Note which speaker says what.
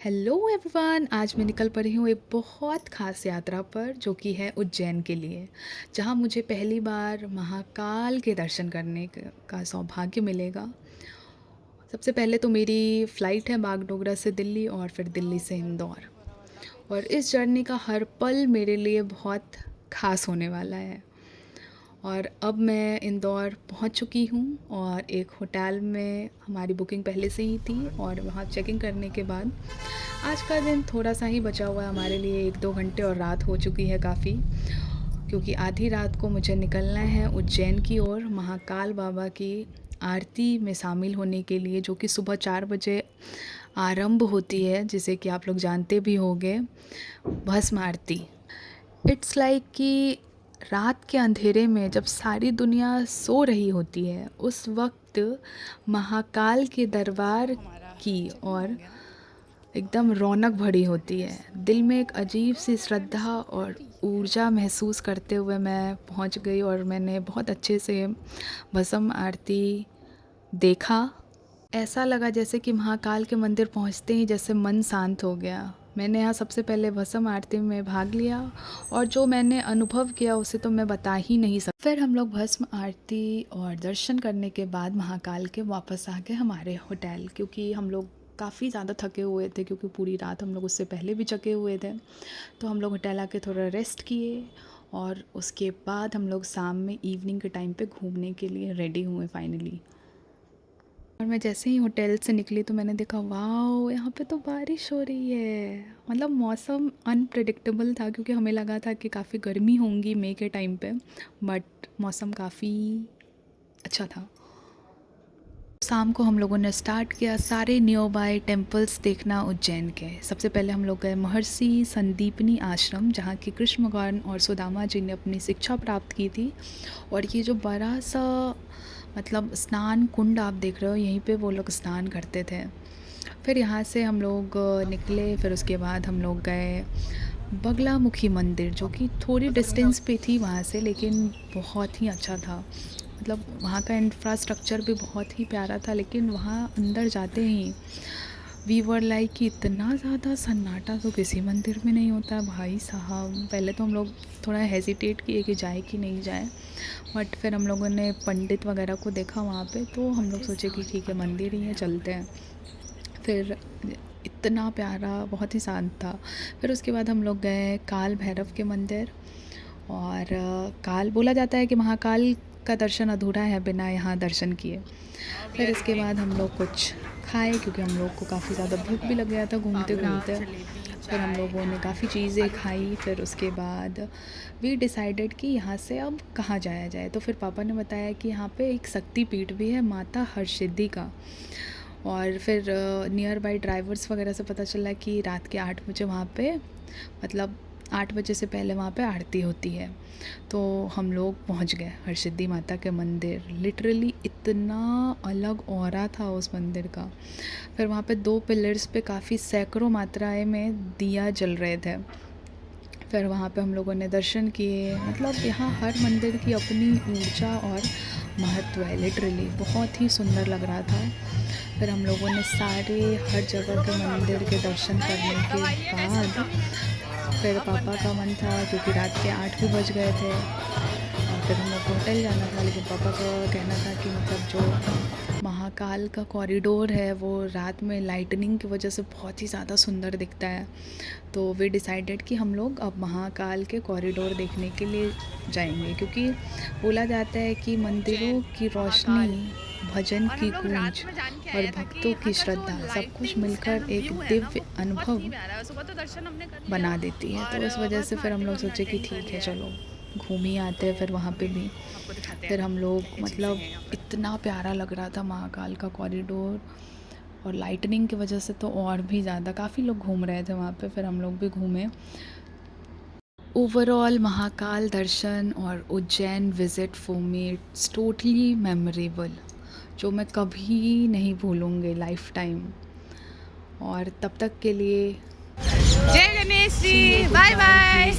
Speaker 1: Hello everyone, आज मैं निकल पड़ी हूँ एक बहुत ख़ास यात्रा पर जो कि है उज्जैन के लिए, जहाँ मुझे पहली बार महाकाल के दर्शन करने का सौभाग्य मिलेगा। सबसे पहले तो मेरी फ़्लाइट है बागडोगरा से दिल्ली और फिर दिल्ली से इंदौर, और इस जर्नी का हर पल मेरे लिए बहुत ख़ास होने वाला है। और अब मैं इंदौर पहुंच चुकी हूं और एक होटल में हमारी बुकिंग पहले से ही थी, और वहां चेकिंग करने के बाद आज का दिन थोड़ा सा ही बचा हुआ है हमारे लिए, 1-2 घंटे और रात हो चुकी है काफ़ी, क्योंकि आधी रात को मुझे निकलना है उज्जैन की ओर महाकाल बाबा की आरती में शामिल होने के लिए, जो कि सुबह 4 बजे आरंभ होती है, जिसे कि आप लोग जानते भी होंगे, भस्म आरती। इट्स लाइक कि रात के अंधेरे में जब सारी दुनिया सो रही होती है, उस वक्त महाकाल के दरबार की और एकदम रौनक भरी होती है। दिल में एक अजीब सी श्रद्धा और ऊर्जा महसूस करते हुए मैं पहुंच गई, और मैंने बहुत अच्छे से भस्म आरती देखा। ऐसा लगा जैसे कि महाकाल के मंदिर पहुंचते ही जैसे मन शांत हो गया। मैंने यहाँ सबसे पहले भस्म आरती में भाग लिया, और जो मैंने अनुभव किया उसे तो मैं बता ही नहीं सकती। फिर हम लोग भस्म आरती और दर्शन करने के बाद महाकाल के वापस आ गए हमारे होटल, क्योंकि हम लोग काफ़ी ज़्यादा थके हुए थे, क्योंकि पूरी रात हम लोग उससे पहले भी जगे हुए थे। तो हम लोग होटल आके थोड़ा रेस्ट किए, और उसके बाद हम लोग शाम में इवनिंग के टाइम पे घूमने के लिए रेडी हुए फाइनली। और मैं जैसे ही होटल से निकली तो मैंने देखा, वाओ, यहाँ पे तो बारिश हो रही है। मतलब मौसम अनप्रेडिक्टेबल था, क्योंकि हमें लगा था कि काफ़ी गर्मी होंगी मई के टाइम पे, बट मौसम काफ़ी अच्छा था। शाम को हम लोगों ने स्टार्ट किया सारे नियर बाय टेम्पल्स देखना उज्जैन के। सबसे पहले हम लोग गए महर्षि संदीपनी आश्रम, जहाँ की कृष्ण भगवान और सुदामा जी ने अपनी शिक्षा प्राप्त की थी। और ये जो बड़ा सा मतलब स्नान कुंड आप देख रहे हो, यहीं पे वो लोग स्नान करते थे। फिर यहाँ से हम लोग निकले, फिर उसके बाद हम लोग गए बगलामुखी मंदिर, जो कि थोड़ी डिस्टेंस पे थी वहाँ से, लेकिन बहुत ही अच्छा था। मतलब वहाँ का इंफ्रास्ट्रक्चर भी बहुत ही प्यारा था, लेकिन वहाँ अंदर जाते ही वी वर लाइक कि इतना ज़्यादा सन्नाटा तो किसी मंदिर में नहीं होता है भाई साहब। पहले तो हम लोग थोड़ा हेजिटेट किए कि जाए कि नहीं जाए, बट फिर हम लोगों ने पंडित वगैरह को देखा वहाँ पे, तो हम लोग सोचे कि ठीक है, मंदिर ही है, चलते हैं। फिर इतना प्यारा, बहुत ही शांत था। फिर उसके बाद हम लोग गए काल भैरव के मंदिर, और काल बोला जाता है कि महाकाल का दर्शन अधूरा है बिना यहाँ दर्शन किए। फिर इसके बाद हम लोग कुछ खाए, क्योंकि हम लोग को काफ़ी ज़्यादा भूख भी लग गया था घूमते घूमते। फिर हम लोगों ने काफ़ी चीज़ें खाई। फिर उसके बाद वी डिसाइडेड कि यहाँ से अब कहाँ जाया जाए। तो फिर पापा ने बताया कि यहाँ पे एक शक्ति पीठ भी है माता हरसिद्धि का। और फिर नियर बाई ड्राइवर्स वगैरह से पता चला कि रात के 8 बजे वहाँ पे, मतलब 8 बजे से पहले वहाँ पे आरती होती है। तो हम लोग पहुँच गए हरसिद्धि माता के मंदिर। लिटरली इतना अलग ऑरा था उस मंदिर का। फिर वहाँ पे 2 पिलर्स पे काफ़ी सैकड़ों मात्राएं में दिया जल रहे थे। फिर वहाँ पे हम लोगों ने दर्शन किए। मतलब यहाँ हर मंदिर की अपनी ऊर्जा और महत्व है, लिटरली बहुत ही सुंदर लग रहा था। फिर हम लोगों ने सारे हर जगह के मंदिर के दर्शन करने के बाद फिर पापा का मन था, क्योंकि रात के 8 भी बज गए थे, और फिर हम लोग को होटल जाना था, लेकिन पापा का कहना था कि मतलब जो महाकाल का कॉरिडोर है वो रात में लाइटनिंग की वजह से बहुत ही ज़्यादा सुंदर दिखता है। तो वे डिसाइडेड कि हम लोग अब महाकाल के कॉरिडोर देखने के लिए जाएंगे, क्योंकि बोला जाता है कि मंदिरों की रोशनी, भजन की गूंज और भक्तों की श्रद्धा सब कुछ मिलकर एक दिव्य अनुभव बना देती है। तो इस वजह से फिर हम लोग सोचे कि ठीक है, चलो घूम ही आते हैं फिर वहाँ पे भी। फिर हम लोग मतलब इतना प्यारा लग रहा था महाकाल का कॉरिडोर, और लाइटनिंग की वजह से तो और भी ज़्यादा, काफ़ी लोग घूम रहे थे वहाँ पे, फिर हम लोग भी घूमे। ओवरऑल महाकाल दर्शन और Ujjain visit for me it's totally memorable, जो मैं कभी नहीं भूलूँगी लाइफ टाइम। और तब तक के लिए
Speaker 2: जय गणेश जी, बाय बाय।